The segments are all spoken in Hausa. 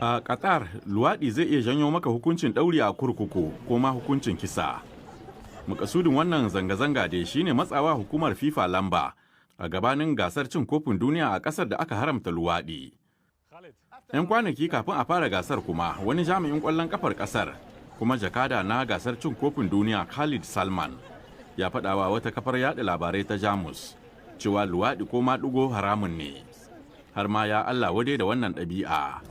A Qatar, luwaɗi zai iya janyo maka hukuncin ɗauri a kurkuku ko ma hukuncin kisa. Makasudin wannan zanga-zanga dai shine matsawa hukumar FIFA lamba a gabanin gasar cin kofin duniya a ƙasar da aka haramta luwaɗi. 'Yan kwanaki kafin a fara gasar kuma wani jami'in ƙwallon ƙafar ƙasar kuma jakada na gasar cin kofin duniya Khalid Salman ya faɗawa wata kafar yaɗa labarai ta Jamus cewa luwaɗi ko maɗigo haramun ne. Har ma ya Allah wade da wannan ɗabi'a.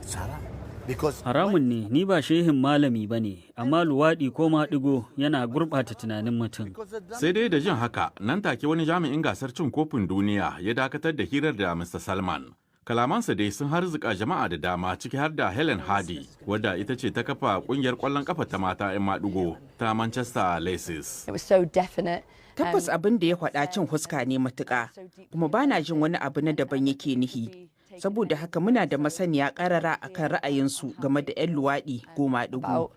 Haramun ne, ni ba shehin malami ba ne, amma luwaɗi ko maɗigo yana gurɓata tunanin mutum. Sai dai da jin haka, nan take wani jami'in gasar cin kofin duniya ya dakatar da hirar da Mr. Salman. Kalamansa dai sun harzuka jama'a da dama ciki har da Helen Hardy, wadda ita ce ta kafa ƙungiyar ƙwallon ƙafa ta mata 'yan maɗigo ta Manchester Laces. Tabbas abin da ya faɗa cin huska ne matuƙa, kuma ba na jin wani abu na daban yake nihi. Saboda haka muna da masaniya ƙarara akan ra'ayinsu game da 'yan luwaɗi ko maɗigo.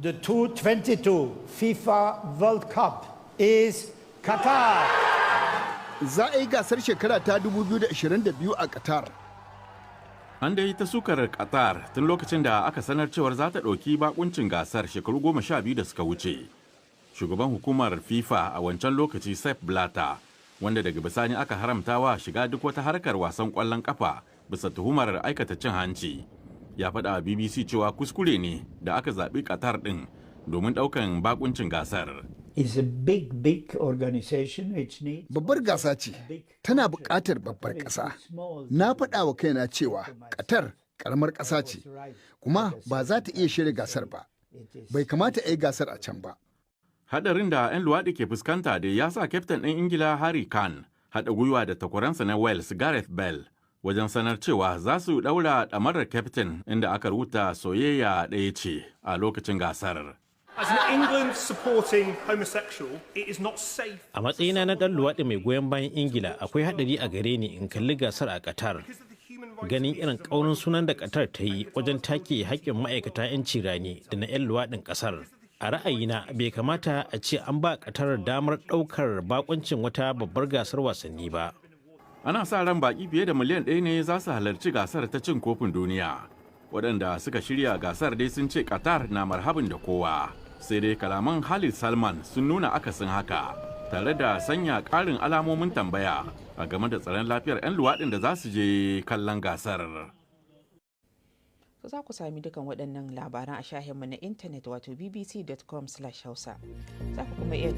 The 2022 FIFA World Cup is Qatar. Za a yi gasar shekara ta 2022 a Qatar. An dai ta sukar Qatar tun lokacin da aka sanar cewar za ta ɗauki bakuncin gasar shekaru 12 da suka wuce. Shugaban hukumar FIFA a wancan lokaci Sepp Blatter, wanda daga bisani aka haramta wa shiga duk wata harkar wasan ƙwallon ƙafa bisa tuhumar aikata cin hanci, ya faɗa a BBC cewa kuskure ne da aka zaɓi Qatar ɗin domin ɗaukan bakuncin gasar. Babbar gasa ce, tana buƙatar babbar ƙasa. Na faɗa wa kaina cewa Qatar ƙaramar ƙasa ce, kuma ba za ta iya shirya gasar ba. Bai kamata a yi gasar a can ba. Hadarin da 'yan luwaɗi ke fuskanta da ya sa kyaftin ɗin Ingila Harry Kane haɗa gwiwa da takwaransa na Wales Gareth Bale wajen sanar cewa za su ɗaura ɗamarar kyaftin inda aka rubuta soyayya ɗaya ce a lokacin gasar. A matsayina na ɗan luwaɗi mai goyon bayan Ingila akwai haɗari a gare ni in kalli gasar a Qatar. Ganin irin ƙaurin sunan da Qatar ta yi wajen take haƙƙin ma'aikata 'yanci rani da na 'yan luwaɗin ƙasar. A ra'ayina bai kamata a ce an ba Qatar damar ɗaukar bakuncin wata babbar gasar wasanni ba. Ana sa ran baƙi fiye da miliyan 1 ne za su halarci gasar ta cin kofin duniya. Waɗanda suka shirya gasar dai sun ce Qatar na marhabin da kowa. Sai dai kalaman Khalid Salman sun nuna akasin haka, tare da sanya ƙarin alamomin tambaya a game da tsaron lafiyar 'yan luwaɗin da za su je kallon gasar. Za ku sami dukan waɗannan labaran a shahinmu na intanet wato bbc.com/hausa. Za ku kuma iya